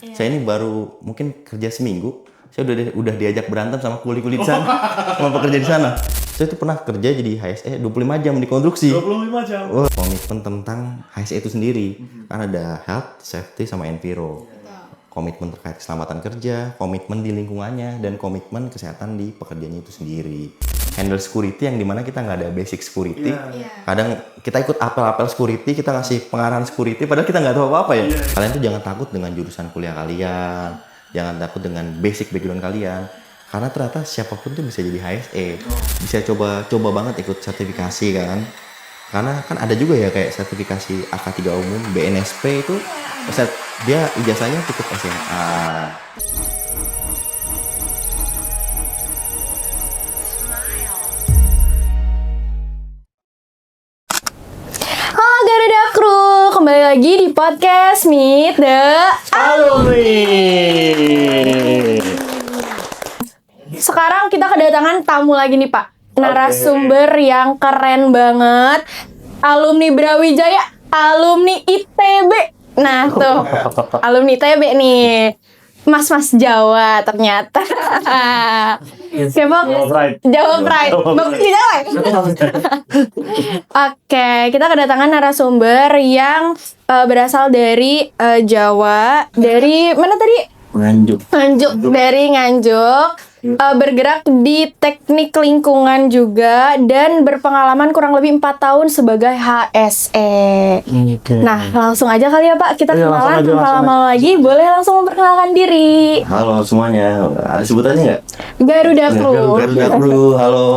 Saya ini baru mungkin kerja seminggu, saya udah diajak berantem sama kuli-kuli di sana, sama pekerja di sana. Saya tuh pernah kerja jadi HSE 25 jam di konstruksi. 25 jam. Komitmen tentang HSE itu sendiri, kan ada health, safety, sama enviro. Komitmen terkait keselamatan kerja, komitmen di lingkungannya, dan komitmen kesehatan di pekerjaannya itu sendiri. Handle security yang dimana kita nggak ada basic security. Kadang kita ikut apel-apel security, kita ngasih pengarahan security, padahal kita nggak tahu apa-apa ya. Kalian tuh jangan takut dengan jurusan kuliah kalian, jangan takut dengan basic background kalian. Karena ternyata siapapun tuh bisa jadi HSE, bisa coba banget ikut sertifikasi kan. Karena kan ada juga ya kayak sertifikasi AK3 umum, BNSP itu, dia ijazahnya cukup SMA. Halo Garuda Crew, kembali lagi di podcast Meet the Alumni. Sekarang kita kedatangan tamu lagi nih Pak, narasumber yang keren banget, alumni Brawijaya, alumni ITB. Nah tuh, alumni ITB nih, mas-mas Jawa ternyata. Jawa Pride. Bagus di Jawa. Oke, kita kedatangan narasumber yang berasal dari Jawa, dari mana tadi? Nganjuk, dari Nganjuk. Bergerak di teknik lingkungan juga dan berpengalaman kurang lebih 4 tahun sebagai HSE. Nah, langsung aja kali ya Pak, kita kenalan tanpa lama lagi. Boleh langsung memperkenalkan diri. Halo semuanya, ada sebutannya nggak? Garuda Crew. Garuda Crew, halo.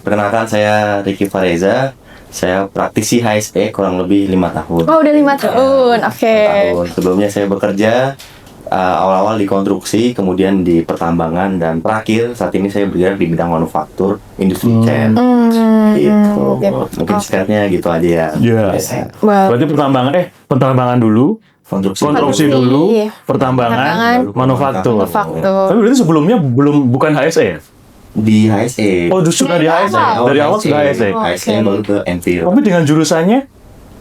Perkenalkan saya Ricky Fareza. Saya praktisi HSE kurang lebih 5 tahun. Oh, udah 5 tahun, oke. 5 tahun. Sebelumnya saya bekerja awal-awal di konstruksi, kemudian di pertambangan, dan terakhir saat ini saya bergerak di bidang manufaktur, industri cat. Gitu. Mungkin singkatnya gitu aja ya. Iya. Berarti pertambangan dulu, konstruksi dulu, pertambangan, manufaktur. Tapi berarti sebelumnya bukan HSE ya? Di HSE. Oh, sudah di HSE. Dari awal sudah HSE. HSE baru ke enviro. Tapi dengan jurusannya?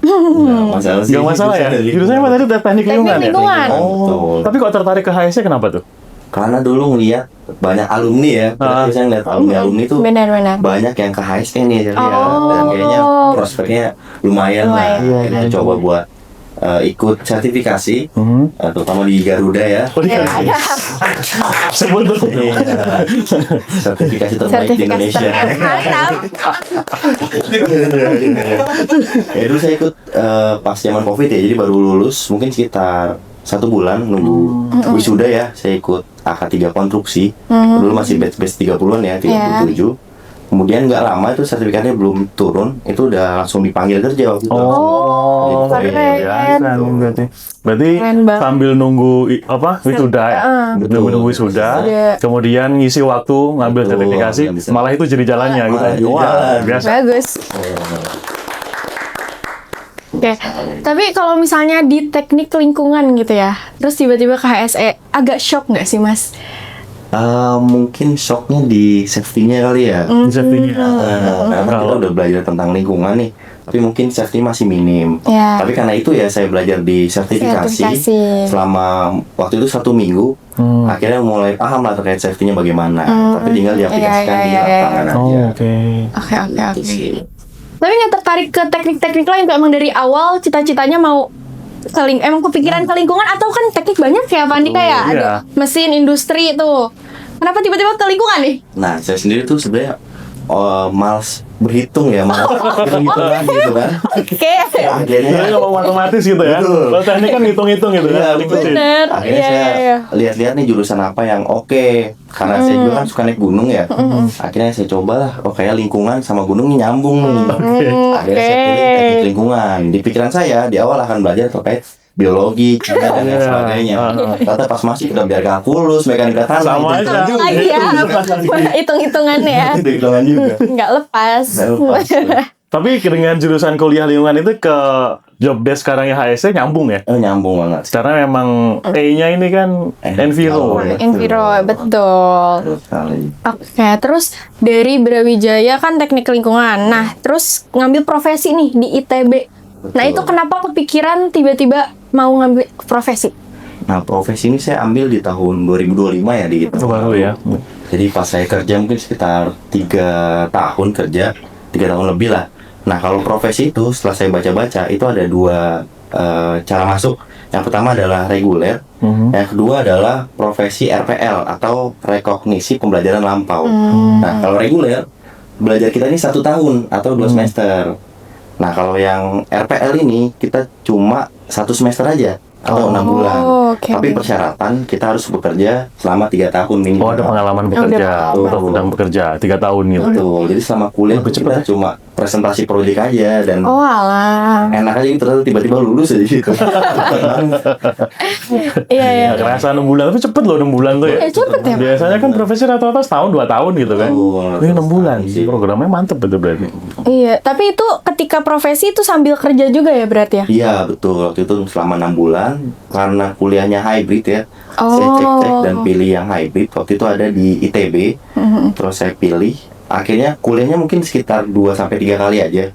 Nggak masalah ya? Jurusannya apa tadi? Teknik lingkungan ya? Oh. Tapi kok tertarik ke HSE kenapa tuh? Karena dulu ngeliat banyak alumni ya, saya ngeliat alumni itu banyak yang ke HSE nih, dan kayaknya prospeknya lumayan lah. Kita coba buat ikut sertifikasi, terutama di Garuda ya. Sebut tuh. Sertifikasi terbaik di Indonesia. Ya dulu saya ikut pas zaman COVID ya, jadi baru lulus mungkin sekitar 1 bulan nunggu wisuda ya. Saya ikut AK3 konstruksi. Dulu masih batch 30-an ya, 37. Kemudian nggak lama itu sertifikatnya belum turun, itu udah langsung dipanggil kerja waktu itu. Oh, keren. Berarti sambil nunggu wisuda ya? Nunggu wisuda, kemudian ngisi waktu ngambil sertifikasi, malah itu jadi jalannya gitu. Wah, biasa. Bagus. Oke, tapi kalau misalnya di teknik lingkungan gitu ya, terus tiba-tiba ke HSE, agak shock nggak sih Mas? Mungkin shocknya di safety-nya kali ya. Karena kita udah belajar tentang lingkungan nih, tapi mungkin safety masih minim. Tapi karena itu ya saya belajar di sertifikasi. Selama waktu itu 1 minggu. Akhirnya mulai paham lah terkait safety-nya bagaimana. Tapi tinggal diaplikasikan di lapangan aja. Oke. Tapi nggak tertarik ke teknik-teknik lain? Emang dari awal cita-citanya mau emang kepikiran ke lingkungan, atau kan teknik banyak ya Pak Andika ya? Ada mesin, industri itu. Kenapa tiba-tiba ke lingkungan nih? Nah, saya sendiri tuh sebenarnya malas berhitung ya, malas hitung-hitungan gitu kan. Akhirnya ngomong matematis gitu ya. Kalau teknik kan ngitung-ngitung gitu ya. Bener. Akhirnya saya lihat-lihat nih jurusan apa yang oke. Karena saya juga kan suka naik gunung ya. Akhirnya saya cobalah, kayak lingkungan sama gunungnya nyambung nih. Akhirnya saya pilih teknik lingkungan. Di pikiran saya di awal akan belajar terkait biologi, kimia, dan lain sebagainya. Ternyata pas masih udah biar kalkulus, mekanika tanah. Sama aja. Lagi ya, hitung-hitungannya ya. Hitung-hitungan juga. Nggak lepas. Tapi dengan jurusan kuliah lingkungan itu ke job desk sekarang ya HSE nyambung ya? Nyambung banget. Karena memang E-nya ini kan enviro. Enviro, betul. Oke, terus dari Brawijaya kan teknik lingkungan. Nah, terus ngambil profesi nih di ITB. Nah, itu kenapa kepikiran tiba-tiba mau ngambil profesi? Nah, profesi ini saya ambil di tahun 2025 ya di Itu baru ya. Jadi pas saya kerja mungkin sekitar 3 tahun kerja, 3 tahun lebih lah. Nah, kalau profesi itu setelah saya baca-baca itu ada 2 cara masuk. Yang pertama adalah reguler, yang kedua adalah profesi RPL atau rekognisi pembelajaran lampau. Nah, kalau reguler belajar kita ini 1 tahun atau 2 semester. Nah, kalau yang RPL ini kita cuma 1 semester aja atau 6 bulan. Tapi persyaratan kita harus bekerja selama 3 tahun minimal. Oh, ada pengalaman bekerja, atau sedang bekerja 3 tahun gitu. Betul. Jadi selama kuliah kita cuma presentasi proyek aja dan enak aja gitu, ternyata tiba-tiba lulus aja gitu. Iya. Kerasa 6 bulan, tapi cepet loh 6 bulan tuh ya. Cepet ya. Biasanya kan profesi rata-rata setahun 2 tahun gitu kan. Ini 6 bulan sih. Programnya mantep betul berarti. Iya, tapi itu ketika profesi itu sambil kerja juga ya berarti ya? Iya, betul. Waktu itu selama 6 bulan karena kuliahnya hybrid ya. Saya cek-cek dan pilih yang hybrid. Waktu itu ada di ITB. Terus saya pilih. Akhirnya kuliahnya mungkin sekitar 2-3 kali aja.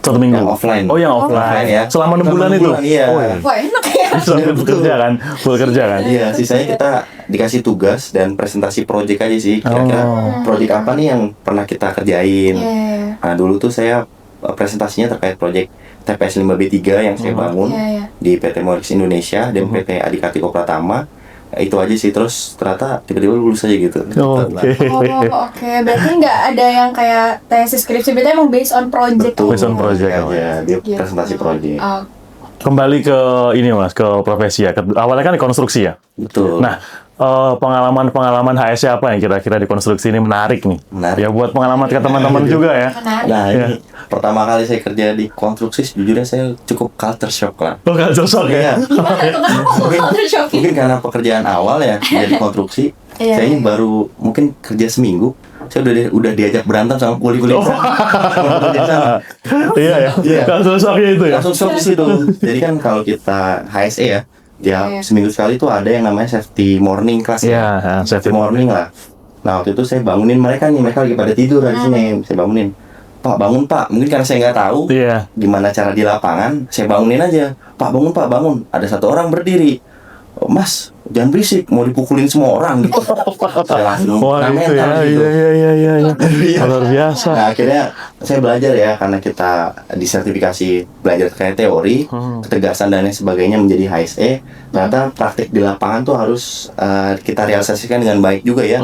1 minggu. Yang offline. Oh, yang offline ya. Selama 6 bulan itu. Iya. Oh, iya. Wah, enak ya. Sambil bekerja kan, full kerja kan. Iya, sisanya kita dikasih tugas dan presentasi project aja sih. Kira-kira project apa nih yang pernah kita kerjain. Nah, dulu tuh saya presentasinya terkait project TPS 5B3 yang saya bangun di PT Morix Indonesia dan PT Adikatiko Pratama. Itu aja sih, terus ternyata tiba-tiba lulus aja gitu. Oke. Oke. Berarti nggak ada yang kayak tesis skripsi, berarti emang based on project. Betul. Based on project. Ya, dia presentasi project. Kembali ke ini Mas, ke profesi ya. Awalnya kan di konstruksi ya. Betul. Nah, pengalaman HSC apa yang kira-kira di konstruksi ini menarik nih? Menarik. Ya buat pengalaman ke teman-teman juga ya. Nah, ini pertama kali saya kerja di konstruksi, sejujurnya saya cukup culture shock lah. Oh, culture shock ya? Mungkin karena pekerjaan awal ya, jadi konstruksi. Saya ini baru mungkin kerja seminggu, saya udah diajak berantem sama kuli-kuli. Iya ya. Culture shocknya itu ya. Langsung shock di situ. Jadi kan kalau kita HSE ya, seminggu sekali tuh ada yang namanya safety morning class ya. Iya, Safety morning lah. Nah, waktu itu saya bangunin mereka nih, mereka lagi pada tidur di sini. Saya bangunin. Pak, bangun Pak. Mungkin karena saya nggak tahu gimana cara di lapangan, saya bangunin aja. Pak, bangun Pak, bangun. Ada 1 orang berdiri. Oh, Mas, jangan berisik, mau dipukulin semua orang gitu. Saya langsung itu ya. Iya. Luar biasa. Nah, akhirnya saya belajar ya, karena kita disertifikasi belajar terkait teori, ketegasan dan lain sebagainya menjadi HSE. Ternyata praktik di lapangan tuh harus kita realisasikan dengan baik juga ya.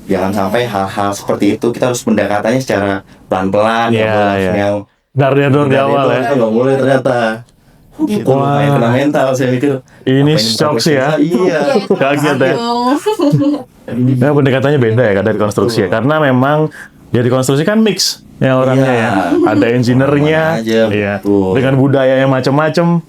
Jangan sampai hal-hal seperti itu, kita harus pendekatannya secara pelan-pelan, yang dar-dar di awal ya. Nggak boleh ternyata. Itu lumayan kena mental, saya mikir. Ini shock sih ya. Iya. Kaget ya. Nah, pendekatannya beda ya dari konstruksi ya. Karena memang jadi konstruksi kan mix ya orangnya ya. Ada engineer-nya, dengan budaya yang macam-macam.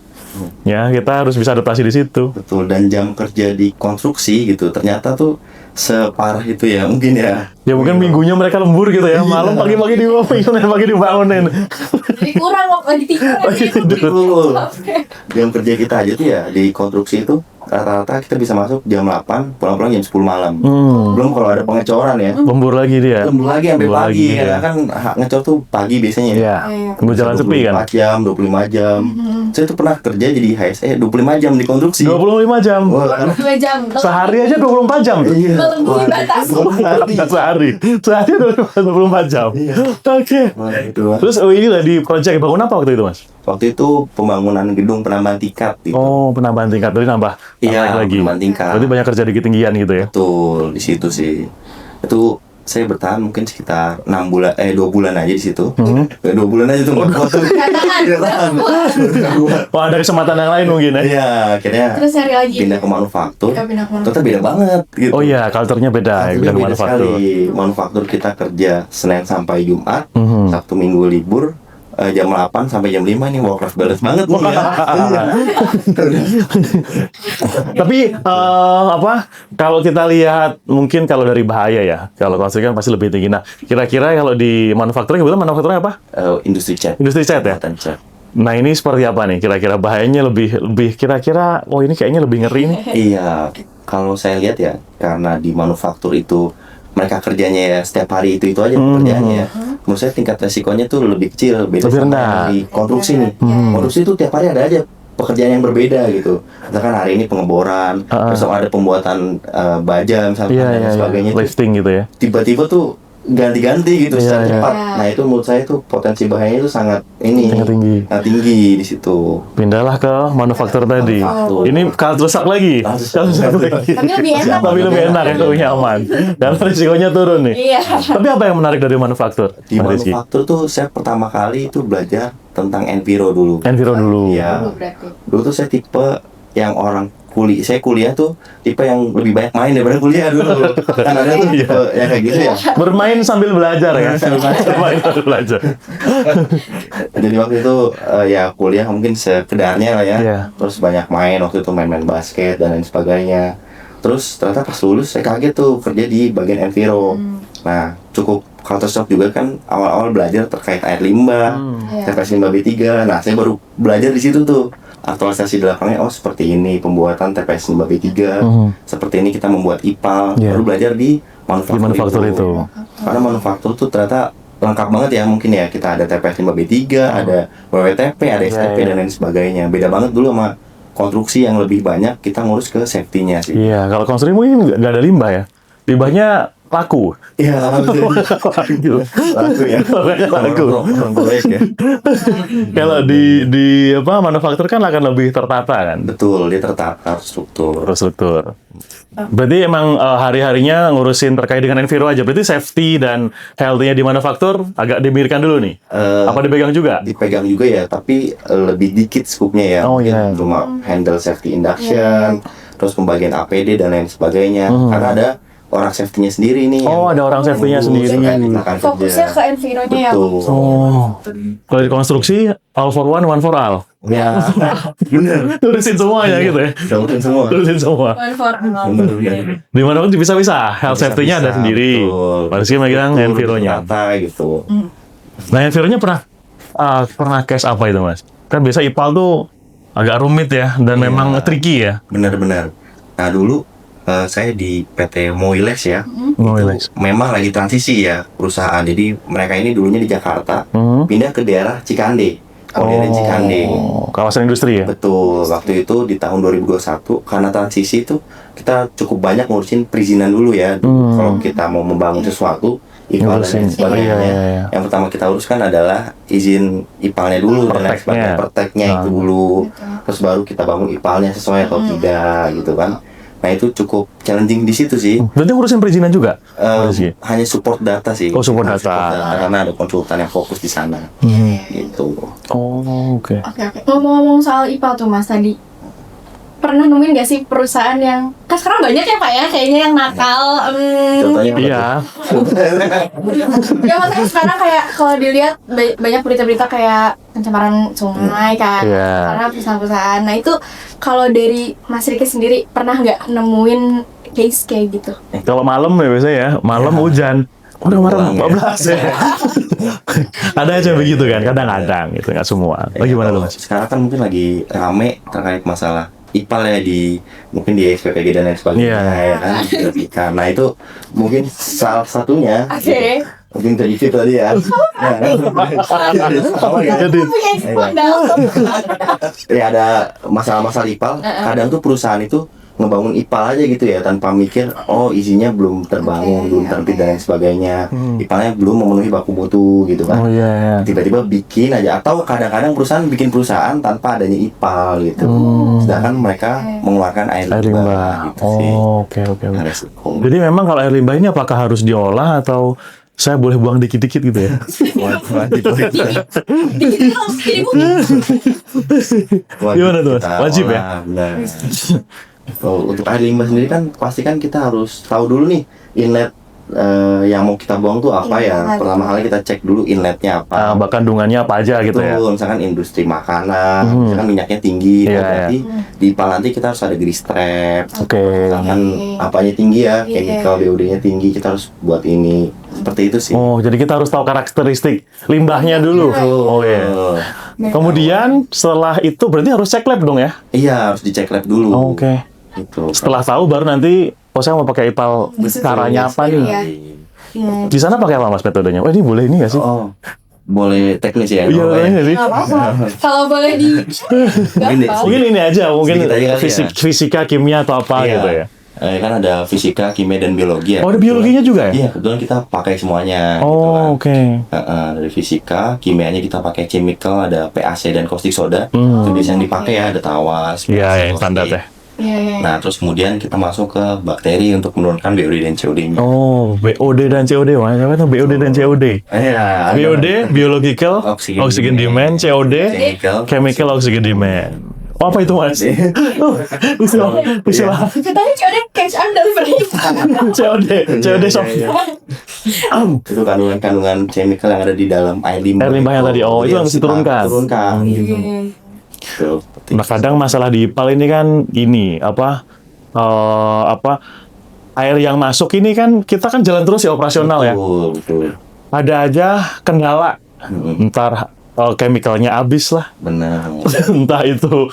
Ya, kita harus bisa adaptasi di situ. Betul, dan jam kerja di konstruksi gitu, ternyata tuh separah itu ya, mungkin ya. Ya mungkin minggunya mereka lembur gitu ya, malam pagi-pagi dibangunin. Jadi kurang waktu tidur. Betul. Jam kerja kita aja tuh ya di konstruksi itu rata-rata kita bisa masuk jam 8, pulang-pulang jam 10 malam. Belum kalau ada pengecoran ya. Lembur lagi dia. Lembur lagi sampai pagi, karena kan ngecor tuh pagi biasanya. Iya. Tunggu jalan sepi kan. 24 jam, 25 jam. Saya tuh pernah kerja jadi HSE 25 jam di konstruksi. 25 jam. 2 jam. Sehari aja 24 jam. Iya. Melebihi batas. Sehari 24 jam. Oke. Terus ini lah di project bangun apa waktu itu Mas? Waktu itu pembangunan gedung penambahan tingkat gitu. Oh, penambahan tingkat. Jadi nambah lagi. Penambahan tingkat. Berarti banyak kerja di ketinggian gitu ya? Betul, di situ sih. Itu saya bertahan mungkin sekitar 2 bulan aja di situ. 2 bulan aja tuh nggak kuat tuh. Tidak tahan. Wah, ada kesempatan yang lain mungkin ya? Iya, akhirnya Terus nyari lagi. pindah ke manufaktur. Pindah ke manufaktur. Ternyata beda banget gitu. Oh iya, culture-nya beda ya, Beda manufaktur. sekali. Manufaktur kita kerja Senin sampai Jumat, Sabtu Minggu libur. Jam 8 sampai jam 5 ini work life balance banget nih ya. Tapi kalau kita lihat mungkin kalau dari bahaya ya, kalau konstruksi kan pasti lebih tinggi. Nah, kira-kira kalau di manufakturnya kebetulan manufakturnya apa? Industri cat. Industri cat ya. Cat. Nah, ini seperti apa nih? Kira-kira bahayanya lebih kira-kira ini kayaknya lebih ngeri nih. Iya, kalau saya lihat ya, karena di manufaktur itu mereka kerjanya ya setiap hari itu aja pekerjaannya. Menurut saya tingkat resikonya tuh lebih kecil, beda Lebih sama rendah. yang di konstruksi nih. Konstruksi itu tiap hari ada aja pekerjaan yang berbeda gitu. Misalkan hari ini pengeboran, besok ada pembuatan baja misalkan dan sebagainya. Lifting gitu ya. Tiba-tiba tuh ganti-ganti gitu secara cepat. Nah itu menurut saya tuh potensi bahayanya itu sangat tinggi di situ. Pindahlah ke manufaktur tadi. Ini culture shock lagi. Tapi lebih enak. Tapi lebih enak ya, lebih nyaman. Dan risikonya turun nih. Iya. Tapi apa yang menarik dari manufaktur? Di manufaktur tuh saya pertama kali itu belajar tentang Enviro dulu. Iya. Dulu tuh saya tipe yang orang saya kuliah tuh tipe yang lebih banyak main daripada kuliah dulu. Kan ada tuh tipe yang kayak gitu ya. Bermain sambil belajar ya. Bermain sambil belajar. Jadi waktu itu ya kuliah mungkin sekedarnya lah ya. Terus banyak main waktu itu main-main basket dan lain sebagainya. Terus ternyata pas lulus saya kaget tuh kerja di bagian Enviro. Nah cukup culture shock juga kan, awal-awal belajar terkait air limbah, TPS limbah B3. Nah saya baru belajar di situ tuh. Aktualisasi di lapangnya, oh seperti ini pembuatan TPS limbah B3, seperti ini kita membuat IPAL, baru belajar di manufaktur itu. Karena manufaktur tuh ternyata lengkap banget ya, mungkin ya kita ada TPS limbah B3, ada WWTP, ada STP dan lain sebagainya. Beda banget dulu sama konstruksi yang lebih banyak kita ngurus ke safety-nya sih. Iya, kalau konstruksi mungkin nggak ada limbah ya. Limbahnya laku. Iya, laku ya. Laku. Ya. Kalau di manufaktur kan akan lebih tertata kan. Betul, dia tertata struktur. Berarti emang hari-harinya ngurusin terkait dengan Enviro aja. Berarti safety dan health-nya di manufaktur agak dimirkan dulu nih. Apa dipegang juga? Dipegang juga ya, tapi lebih dikit skupnya ya. Cuma handle safety induction, terus pembagian APD dan lain sebagainya. Karena ada orang safety-nya sendiri nih. Ada orang safety-nya sendiri. Fokusnya ke Enviro-nya ya. Kalau di konstruksi, all for one for all. Ya, bener. Tulisin semuanya gitu ya. Tulisin semua. One for all. Di mana pun bisa-bisa. Health safety-nya ada sendiri. Pasti megang Enviro-nya. Gitu. Nah, Enviro-nya pernah case apa itu, Mas? Kan biasa IPAL tuh agak rumit ya, dan memang tricky ya. Benar-benar. Nah, dulu saya di PT Moilex ya. Moilex. Memang lagi transisi ya perusahaan. Jadi mereka ini dulunya di Jakarta, pindah ke daerah Cikande. Daerah Cikande. Kawasan industri ya? Betul. Waktu itu di tahun 2021 karena transisi itu kita cukup banyak ngurusin perizinan dulu ya. Kalau kita mau membangun sesuatu, IPAL dan lain sebagainya. Yang pertama kita uruskan adalah izin IPAL-nya dulu dan lain sebagainya, perteknya itu dulu. Terus baru kita bangun IPAL-nya sesuai atau tidak gitu kan. Nah itu cukup challenging di situ sih. Berarti ngurusin perizinan juga? Hanya support data sih. Support data. Karena ada konsultan yang fokus di sana. Gitu. Oke. Ngomong-ngomong soal IPAL tuh Mas tadi, pernah nemuin gak sih perusahaan yang kan sekarang banyak ya Pak ya kayaknya yang nakal. Contohnya iya. Ya maksudnya sekarang kayak kalau dilihat banyak berita-berita kayak pencemaran sungai kan, karena perusahaan-perusahaan. Nah itu kalau dari Mas Riki sendiri pernah nggak nemuin case kayak gitu? Kalau malam ya biasanya ya, malam hujan. Udah malam 14 ya. Ada aja begitu kan, kadang-kadang gitu, nggak semua. Bagaimana tuh Mas? Sekarang kan mungkin lagi rame terkait masalah IPAL ya mungkin di SPPG dan lain sebagainya ya kan. Nah itu mungkin salah satunya. Mungkin dari situ tadi ya. Ya ada masalah-masalah IPAL. Kadang tuh perusahaan itu ngebangun IPAL aja gitu ya tanpa mikir izinnya belum terbangun, belum terbit dan lain sebagainya. IPAL-nya belum memenuhi baku mutu gitu kan. Tiba-tiba bikin aja, atau kadang-kadang perusahaan bikin perusahaan tanpa adanya IPAL gitu. Sedangkan mereka mengeluarkan air limbah gitu sih. Oke. Jadi memang kalau air limbah ini apakah harus diolah atau saya boleh buang dikit-dikit gitu ya? Gimana tuh Mas? Wajib ya? Benar. Untuk air limbah sendiri kan pasti kan kita harus tahu dulu nih inlet yang mau kita buang tuh apa ya. Pertama kali kita cek dulu inletnya apa. Kandungannya apa aja gitu ya. Misalkan industri makanan, misalkan minyaknya tinggi, berarti di IPAL nanti kita harus ada grease trap. Misalkan apanya tinggi ya, chemical BOD-nya tinggi, kita harus buat ini. Seperti itu sih. Jadi kita harus tahu karakteristik limbahnya dulu. Kemudian setelah itu berarti harus cek lab dong ya? Iya, harus dicek lab dulu. Gitu. Setelah tahu baru nanti saya mau pakai IPAL caranya apa nih? Di sana pakai apa Mas metodenya? Ini boleh ini nggak sih? boleh teknis ya. Iya, Bapak ya? iya sih. Nggak apa-apa. Kalau boleh di gampang. Mungkin ini aja, mungkin Sedikit aja kali ya. fisika, kimia atau apa Iya. gitu ya. Kan ada fisika, kimia dan biologi ya. Oh, ada biologinya juga ya? Iya, kebetulan kita pakai semuanya. gitu kan. Oh, oke. Dari fisika, kimianya kita pakai chemical, ada PAC dan caustic soda. Itu biasanya dipakai ya, ada tawas. Iya, caustic. yang standar ya. Iya. Nah, terus kemudian kita masuk ke bakteri untuk menurunkan BOD dan COD-nya. Oh, BOD dan COD. Wah, apa tuh BOD dan COD? Iya, ada BOD, biological oxygen demand, COD, chemical oxygen demand. Oh, apa itu Mas? Istilah Katanya coba catch and delivery. COD soft. Itu kandungan chemical yang ada di dalam air limbah. Air limbah yang tadi. Oh, itu Yang harus kita diturunkan. Turunkan gitu. Gitu. Nah, kadang masalah di IPAL ini kan air yang masuk ini kan kita kan jalan terus ya operasional ya. Betul. Ada aja kendala. Ntar chemicalnya habis lah. Benar. Entah itu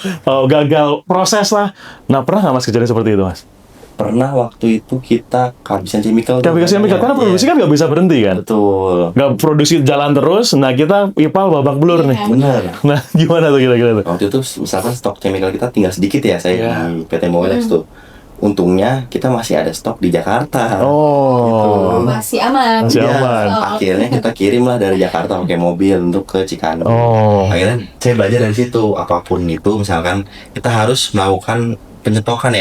gagal proses lah. Nah, pernah nggak Mas kejadian seperti itu, Mas? Pernah waktu itu kita kehabisan chemical. Kehabisan chemical, karena produksi kan nggak bisa berhenti kan? Betul. Nggak produksi jalan terus, nah kita IPAL babak belur nih. Benar. Nah, gimana tuh kira-kira tuh? Waktu itu misalkan stok chemical kita tinggal sedikit ya, saya di PT Mobilex tuh. Untungnya kita masih ada stok di Jakarta. Oh, Masih aman. Masih Iya, aman. akhirnya kita kirim lah dari Jakarta pakai mobil untuk ke Cikanang. Oh. Akhirnya saya belajar dari situ, apapun itu misalkan kita harus melakukan penyetokan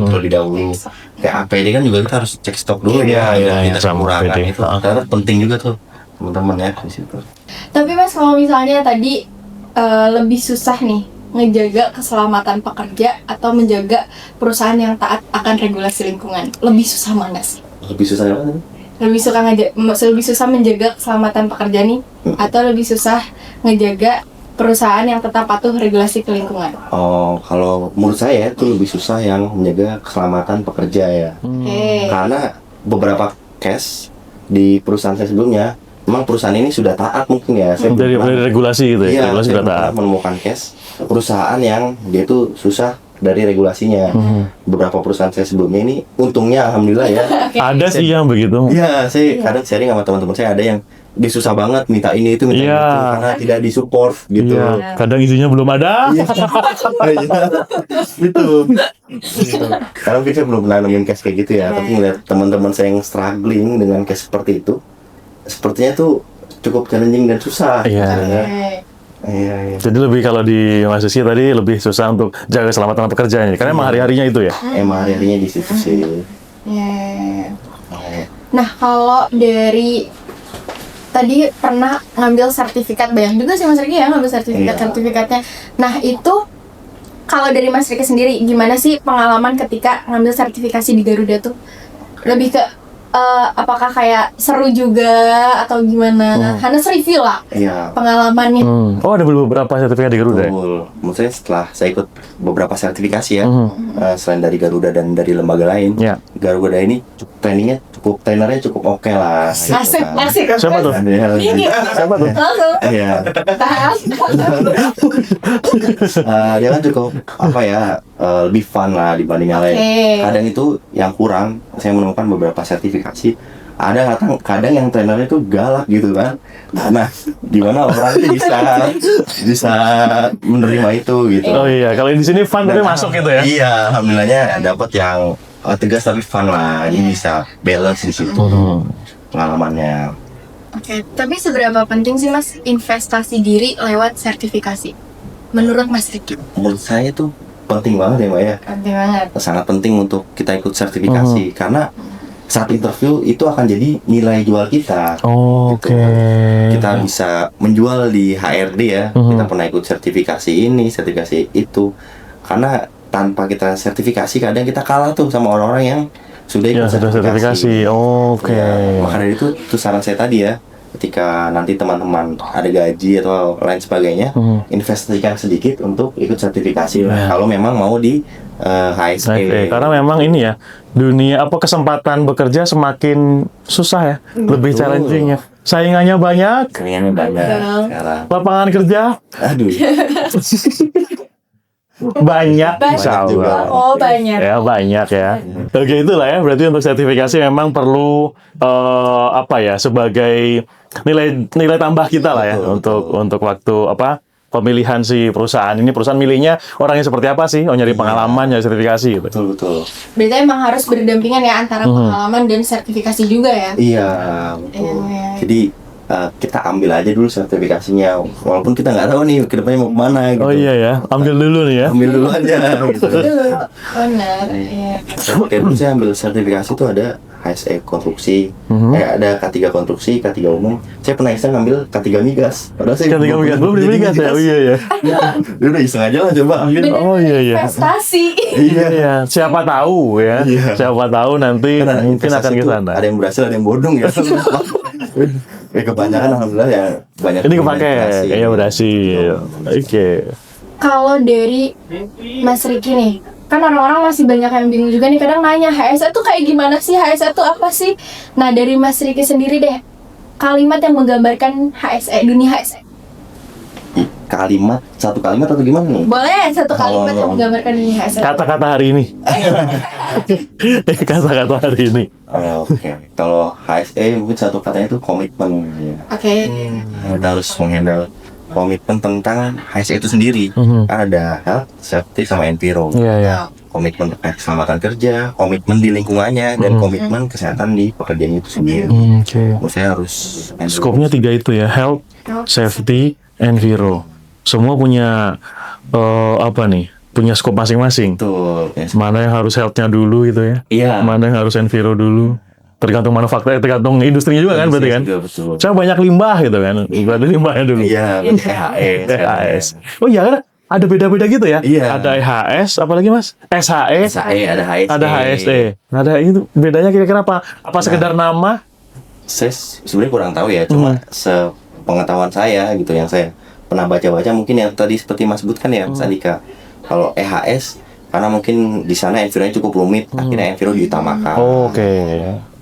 terlebih dahulu. Kayak APD kan juga kita harus cek stok dulu Iya, kita sama kekurangan APD. itu. Karena penting juga tuh teman-teman ya di situ. Tapi Mas, kalau misalnya tadi lebih susah nih ngejaga keselamatan pekerja atau menjaga perusahaan yang taat akan regulasi lingkungan, lebih susah mana sih? Lebih susah apa tadi? Lebih susah menjaga keselamatan pekerja nih, atau lebih susah ngejaga perusahaan yang tetap patuh regulasi ke lingkungan? Oh, kalau menurut saya itu lebih susah yang menjaga keselamatan pekerja ya. Karena beberapa case di perusahaan saya sebelumnya, memang perusahaan ini sudah taat mungkin ya. Saya dari regulasi gitu ya, Iya, regulasi saya sudah taat. pernah menemukan case perusahaan yang dia itu susah dari regulasinya. Beberapa perusahaan saya sebelumnya ini, untungnya alhamdulillah ya. Ada sih yang begitu. Iya, saya kadang sharing sama teman-teman saya, ada yang dia susah banget minta ini itu minta Iya. itu karena tidak disupport gitu. Iya, kadang isinya belum ada. Iya. Gitu. Karena mungkin saya belum pernah nemuin case kayak gitu ya, tapi ngeliat teman-teman saya yang struggling dengan case seperti itu, sepertinya tuh cukup challenging dan susah. Iya. Iya. Jadi lebih kalau di Mas Rizky tadi lebih susah untuk jaga keselamatan pekerjaannya, karena emang hari-harinya itu ya. Emang hari-harinya di situ sih. Nah, kalau dari tadi pernah ngambil sertifikat, banyak juga sih Mas Riki ya ngambil sertifikatnya. Nah, itu kalau dari Mas Riki sendiri, gimana sih pengalaman ketika ngambil sertifikasi di Garuda tuh? Lebih ke apakah kayak seru juga atau gimana? Hannes review lah Iya. pengalamannya. Oh, ada beberapa sertifikat di Garuda ya? Betul. Maksudnya setelah saya ikut beberapa sertifikasi ya, selain dari Garuda dan dari lembaga lain, Iya. Garuda ini trainernya cukup oke lah. gitu kan. Asik. Siapa tuh? Siapa tuh? Langsung. Iya. Dia kan cukup lebih fun lah dibanding yang lain. Kadang itu yang kurang, saya menemukan beberapa sertifikasi. Ada kadang yang trainernya itu galak gitu kan. Nah, gimana orang itu bisa menerima itu gitu. Oh iya, kalau di sini fun tapi masuk gitu ya? Iya, alhamdulillahnya dapat yang tegas tapi fun lah. Ini bisa balance di situ pengalamannya. Oke, tapi seberapa penting sih Mas investasi diri lewat sertifikasi? Menurut Mas Riki? Menurut saya tuh penting banget ya Mbak ya. Penting banget. Sangat penting untuk kita ikut sertifikasi karena saat interview itu akan jadi nilai jual kita. Oh, Gitu. oke. Kita bisa menjual di HRD ya. Kita pernah ikut sertifikasi ini, sertifikasi itu. Karena tanpa kita sertifikasi kadang kita kalah tuh sama orang-orang yang sudah ikut Ya, sudah sertifikasi. Oh, oke. Ya, maka dari itu saran saya tadi ya. Ketika nanti teman-teman ada gaji atau lain sebagainya, investasikan sedikit untuk ikut sertifikasi lah. Kalau memang mau di HSE. Karena memang ini ya, dunia kesempatan bekerja semakin susah ya, lebih challenging ya. Saingannya banyak, Keringannya banyak sekarang. lapangan kerja Aduh. Banyak, insya Banyak juga. Allah. Oh, banyak. Ya banyak ya. Oke, itulah ya. Berarti untuk sertifikasi memang perlu apa ya, sebagai nilai tambah kita lah ya, untuk waktu apa, pemilihan si perusahaan ini. Perusahaan milihnya orangnya seperti apa sih? Oh, nyari pengalaman, nyari sertifikasi gitu. Betul. Berarti emang harus berdampingan ya antara pengalaman dan sertifikasi juga ya. Iya, betul. Iya. Jadi kita ambil aja dulu sertifikasinya, walaupun kita nggak tahu nih kedepannya mau kemana gitu. Oh iya ya, ambil dulu nih ya. Ambil dulu aja gitu. Dulu. Benar. Iya. Kayak dulu saya ambil sertifikasi itu ada HSE konstruksi, ada K3 konstruksi, K3 umum. Saya pernah iseng ngambil K3 migas. Padahal saya Ketika migas, belum beli migas ya? Oh iya ya. Udah iseng aja lah coba ambil. Oh iya ya. Investasi. Iya ya, siapa tahu ya. Iya. Siapa tahu nanti Kan ada mungkin akan investasi ke tuh, sana. ada yang berhasil, ada yang bodong ya. Kebanyakan alhamdulillah ya banyak. Ini kepake, berhasil. kayaknya berhasil. Oke. Kalau dari Mas Riki nih, kan orang-orang masih banyak yang bingung juga nih, kadang nanya HSE tuh kayak gimana sih, HSE tuh apa sih? Nah, dari Mas Riki sendiri deh, kalimat yang menggambarkan HSE, dunia HSE. Satu kalimat atau gimana nih? Boleh satu kalimat yang menggambarkan dunia HSE. Kata-kata hari ini. Kata-kata hari ini. Oke. Kalau HSE mungkin satu katanya itu komitmen. Ya. Oke. Kita harus menghandle komitmen tentang HSE itu sendiri. Kan ada health, safety, sama enviro. Iya ya. Komitmen terkait keselamatan kerja, komitmen di lingkungannya, dan komitmen kesehatan di pekerjaan itu sendiri. Oke. Saya harus handle. Skopnya 3 itu ya, health, safety, enviro. Semua punya apa nih? Punya skop masing-masing. Betul. Ya, Mana yang harus health-nya dulu gitu ya? Iya. Mana yang harus enviro dulu? Tergantung manufaktur, tergantung industrinya juga kan berarti kan? Juga, betul. Saya banyak limbah gitu kan? Berarti limbahnya dulu. Iya, EHS. EHS. Oh iya kan? Ada beda-beda gitu ya? Iya. Ada EHS, apalagi mas? SHE, SAE, ada HSE. ada HSE. Ada itu bedanya kira-kira apa? Apa sekedar nama? Saya sebenarnya kurang tahu ya, cuma sepengetahuan saya gitu yang saya pernah baca-baca, mungkin yang tadi seperti Mas sebutkan ya, Mas Andika. Kalau EHS karena mungkin di sana environnya cukup rumit, akhirnya enviro diutamakan. Oke.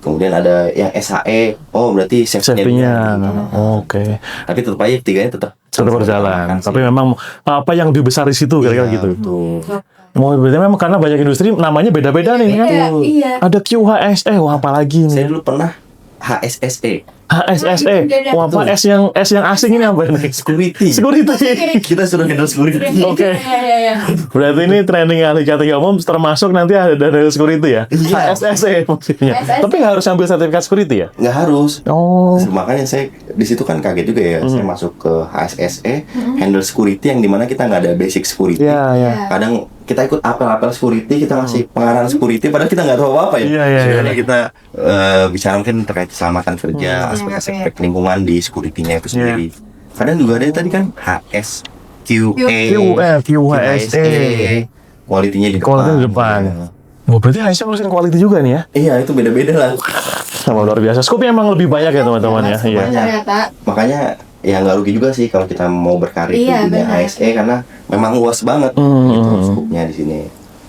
Kemudian ada yang SAE, oh berarti Safety-nya. Oke. Tapi tetap aja tiganya tetap Berjalan. Tapi memang apa yang lebih besar di situ kira-kira gitu. Betul. Mau berarti memang karena banyak industri namanya beda-beda nih kan. Iya. Ada QHSE, wah apalagi Saya nih. dulu pernah HSSE, HSSE, wah apa S yang asing ini apa nih? security. Security. Kita suruh handle security. Oke. Iya. Berarti ini training ahli K3 umum termasuk nanti ada dari security ya? Iya. HSSE maksudnya. HSSE. Tapi nggak harus ambil sertifikat security ya? Nggak harus. Oh. Makanya saya di situ kan kaget juga ya. Saya masuk ke HSSE, handle security yang dimana kita nggak ada basic security. Iya, iya. Kadang kita ikut apel-apel security, kita ngasih pengarahan security, padahal kita nggak tahu apa-apa ya. Iya, iya, Sebenarnya iya. kita bicara mungkin terkait keselamatan kerja, aspek-aspek lingkungan di security-nya itu sendiri. Kadang juga ada tadi kan HS, QA, QHSE. quality-nya di depan. Quality di depan. Oh, berarti HSE ngurusin quality juga nih ya? Iya, itu beda-beda lah. Sama luar biasa. Skopnya emang lebih banyak ya teman-teman ya. Iya. Ternyata. Makanya ya nggak rugi juga sih kalau kita mau berkarir Iya, di dunia benar. HSE karena memang luas banget gitu skupnya di sini.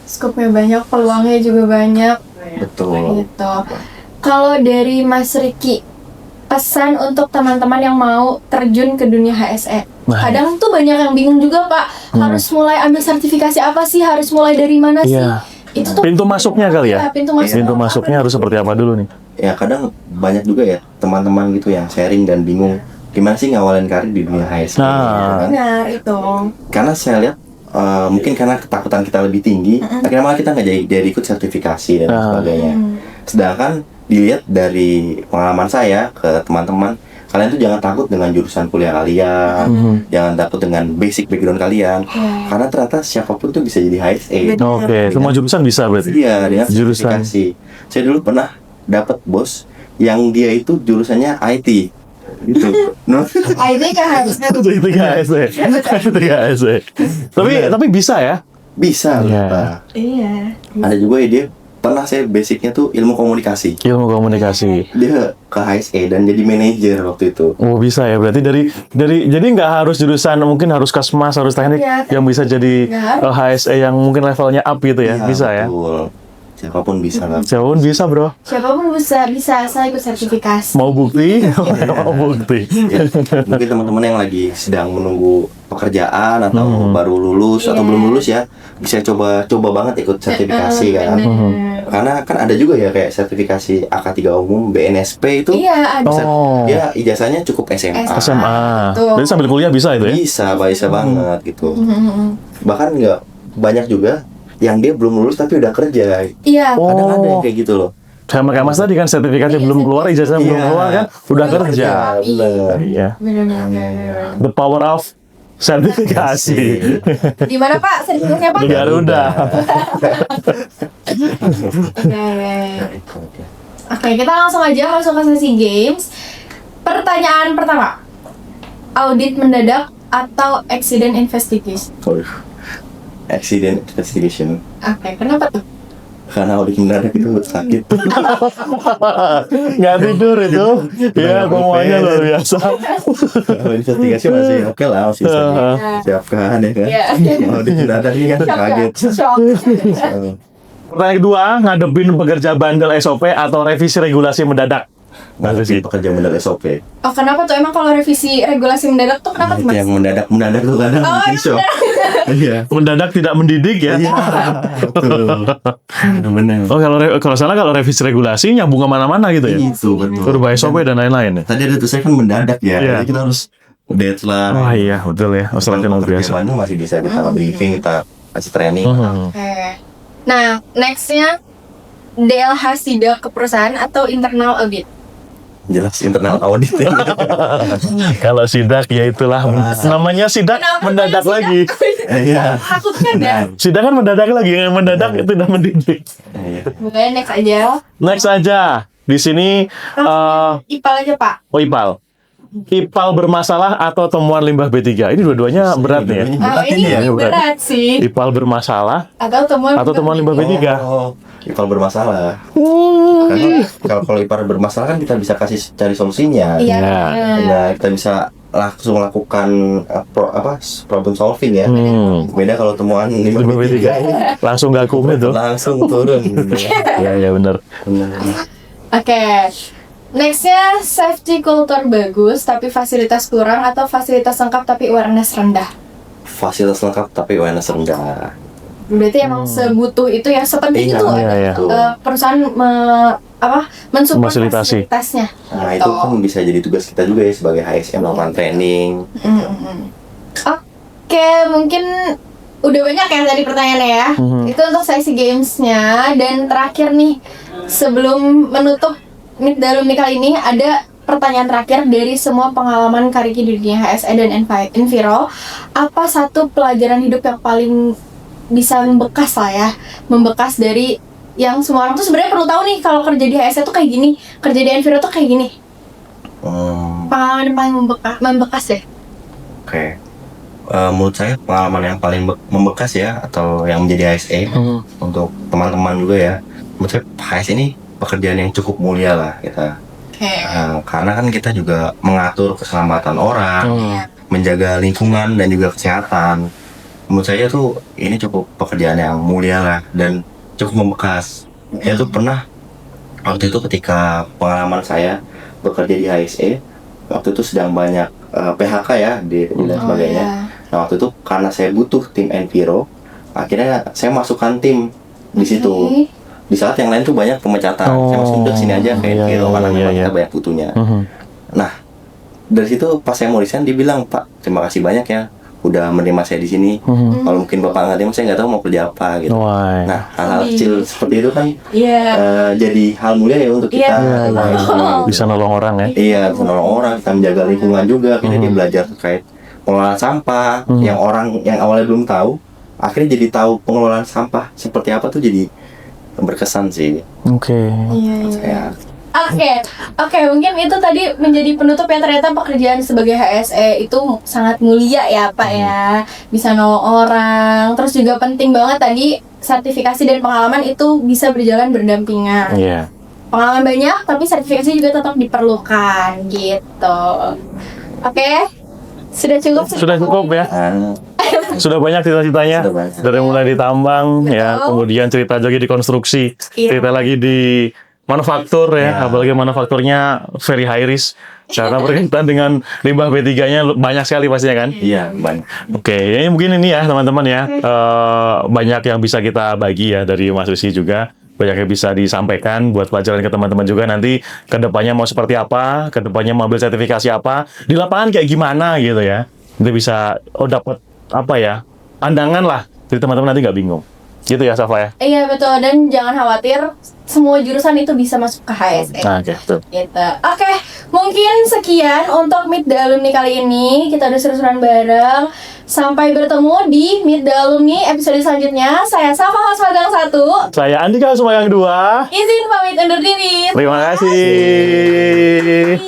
Skopnya banyak, peluangnya juga banyak. Betul. Gitu. Kalau dari Mas Riki, pesan untuk teman-teman yang mau terjun ke dunia HSE. Nah. Kadang tuh banyak yang bingung juga, Pak. Harus mulai ambil sertifikasi apa sih? Harus mulai dari mana sih? Iya. Itu tuh Pintu masuknya kali ya? Iya, pintu masuk. Pintu masuknya harus seperti apa dulu nih? Ya kadang banyak juga ya teman-teman gitu yang sharing dan bingung gimana sih ngawalin karir di dunia HSE. Nah. gitu kan. Benar itu. Karena saya lihat mungkin karena ketakutan kita lebih tinggi, akhirnya malah kita nggak jadi ikut sertifikasi dan sebagainya. Sedangkan dilihat dari pengalaman saya ke teman-teman, kalian tuh jangan takut dengan jurusan kuliah kalian, jangan takut dengan basic background kalian, karena ternyata siapapun tuh bisa jadi HSE. Oke, semua jurusan bisa berarti? Iya, dengan Jurusan. sertifikasi. Saya dulu pernah dapat bos yang dia itu jurusannya IT, gitu. No? IT kan harusnya Itu HSE. Itu HSE. Tapi bisa ya? Bisa, Iya. Pak. Iya. Ada juga ya dia pernah saya basicnya tuh ilmu komunikasi. Ilmu komunikasi. Dia ke HSE dan jadi manajer waktu itu. Oh bisa ya, berarti dari jadi nggak harus jurusan, mungkin harus kasmas, harus teknik, Iya. yang bisa jadi Nggak HSE yang mungkin levelnya up gitu ya, Iya, bisa ya. betul. Siapapun bisa lah. Siapapun bisa bro. Siapapun bisa asal ikut sertifikasi. Mau bukti? Mau bukti. Ya, mungkin teman-teman yang lagi sedang menunggu pekerjaan atau baru lulus atau belum lulus ya, bisa coba banget ikut sertifikasi kan. Karena kan ada juga ya kayak sertifikasi AK3 umum, BNSP itu. Iya, ada. Dia ijazahnya cukup SMA. SMA. Betul. Jadi sambil kuliah bisa itu ya? Bisa banget gitu. Bahkan nggak banyak juga yang dia belum lulus tapi udah kerja. Iya. Kadang ada yang kayak gitu loh. Sama kayak Mas tadi kan sertifikatnya belum keluar, ijazahnya belum keluar kan, udah kerja. Bener. Iya. Benar-benar. The power of sertifikasi. Di mana Pak sertifikatnya Pak? Di Garuda. Oke, kita langsung aja masuk ke sesi games. Pertanyaan pertama. Audit mendadak atau accident investigation? Accident investigation. Oke, kenapa tuh? Karena audit mendadak itu sakit. Nggak tidur itu. Ya, semuanya luar biasa. Kalau investigasi masih oke lah, masih bisa disiapkan ya kan. Iya. Audit mendadak ini kan kaget. Shock. Pertanyaan kedua, ngadepin pekerja bandel SOP atau revisi regulasi mendadak? Masih pekerja mendadak SOP. Oh, kenapa tuh? Emang kalau revisi regulasi mendadak tuh kenapa tuh, Itu Mas? yang mendadak tuh kadang bikin shock. Iya. Mendadak tidak mendidik ya? Betul. Benar. Oh, kalau salah kalau revisi regulasi nyambung kemana-mana gitu ya? Itu betul. Berubah SOP dan lain-lain ya? Tadi ada tulisannya kan mendadak ya. Iya. Jadi kita harus deadline. Wah iya, betul ya. Australia luar biasa. Bandung masih bisa kita briefing, kita kasih training. Oke. Nah, nextnya DLH sidak ke perusahaan atau internal audit? Jelas internal audit ya. Kalau sidak ya itulah namanya sidak mendadak lagi. Iya. Takutnya ada. Sidak kan mendadak lagi, yang mendadak itu tidak mendidik. Iya. Boleh next aja. Next aja. Di sini IPAL aja, Pak. IPAL. IPAL bermasalah atau temuan limbah B3. Ini dua-duanya berat nih ya. Oh, ini ya, berat. berat sih. IPAL bermasalah Atau temuan limbah B3. Oh, IPAL bermasalah. Karena kalau IPAL bermasalah kan kita bisa cari solusinya. Iya. Ya. Nah, kita bisa langsung lakukan problem solving ya. Beda kalau temuan Limbah limbah B3. B3 Langsung gak kumet tuh. langsung turun gitu ya. Ya benar. Benar. Oke. Nextnya safety culture bagus tapi fasilitas kurang atau fasilitas lengkap tapi awareness rendah. Fasilitas lengkap tapi awareness rendah. Berarti emang sebutuh itu ya, sepenting Iya, itu iya. perusahaan mensupport Fasilitasi. fasilitasnya. Nah, itu kan bisa jadi tugas kita juga ya sebagai HSM melakukan training. Oke, mungkin udah banyak ya tadi pertanyaannya ya. Itu untuk sesi gamesnya. Dan terakhir nih, sebelum menutup Meet Dalam nih kali ini, ada pertanyaan terakhir dari semua pengalaman Kariki di dunia HSE dan Enviro. Apa satu pelajaran hidup yang paling bisa membekas lah ya, membekas dari yang semua orang tuh sebenarnya perlu tahu nih, kalau kerja di HSE tuh kayak gini, kerja di Enviro tuh kayak gini. Pengalaman yang paling membekas ya. Oke. Menurut saya pengalaman yang paling membekas ya, atau yang menjadi HSE untuk teman-teman juga ya, menurut saya HSE ini pekerjaan yang cukup mulia lah kita. Karena kan kita juga mengatur keselamatan orang, menjaga lingkungan dan juga kesehatan. Menurut saya tuh ini cukup pekerjaan yang mulia lah dan cukup membekas. Saya tuh pernah waktu itu ketika pengalaman saya bekerja di HSE, waktu itu sedang banyak PHK ya dan sebagainya. Nah, waktu itu karena saya butuh tim Enviro, akhirnya saya masukkan tim di situ. Di saat yang lain tuh banyak pemecatan, saya masuk udah sini aja ke Enviro karena memang kita banyak butuhnya. Nah, dari situ pas saya mau resign dibilang, "Pak, terima kasih banyak ya udah menerima saya di sini. Kalau mungkin Bapak nggak terima, saya nggak tahu mau kerja apa gitu." Nah, hal-hal kecil seperti itu kan jadi hal mulia ya untuk kita. Bisa nolong orang ya. Iya, bisa nolong orang, kita menjaga lingkungan juga. Kita dia belajar terkait pengelolaan sampah yang orang yang awalnya belum tahu, akhirnya jadi tahu pengelolaan sampah seperti apa tuh, jadi berkesan sih. Oke. Oke, mungkin itu tadi menjadi penutup ya. Ternyata pekerjaan sebagai HSE itu sangat mulia ya Pak ya. Bisa nolong orang. Terus juga penting banget tadi sertifikasi dan pengalaman itu bisa berjalan berdampingan. Iya. Pengalaman banyak tapi sertifikasi juga tetap diperlukan gitu. Oke. Sudah cukup. Sudah cukup ya. Sudah banyak cita-citanya. Sudah banyak. Dari mulai di tambang ya, kemudian cerita lagi di konstruksi, Iya. cerita lagi di manufaktur ya, apalagi manufakturnya very high risk. Karena berkaitan dengan limbah B3-nya banyak sekali pastinya kan. Iya, banyak. Oke, ini mungkin ini ya teman-teman ya, banyak yang bisa kita bagi ya dari Mas Rizky juga, banyak yang bisa disampaikan buat pelajaran ke teman-teman juga nanti ke depannya mau seperti apa, ke depannya mau ambil sertifikasi apa, di lapangan kayak gimana gitu ya. Nanti bisa dapat apa ya, pandangan lah, jadi teman-teman nanti nggak bingung. Gitu ya Safa ya. Iya betul, dan jangan khawatir, semua jurusan itu bisa masuk ke HSE. Nah, oke, betul. Gitu. Oke, mungkin sekian untuk Meet the Alumni kali ini. Kita udah seru-seruan bareng. Sampai bertemu di Meet the Alumni episode selanjutnya. Saya Safa Host Magang 1. Saya Andika Sumayang 2. Izin pamit undur diri. Terima kasih.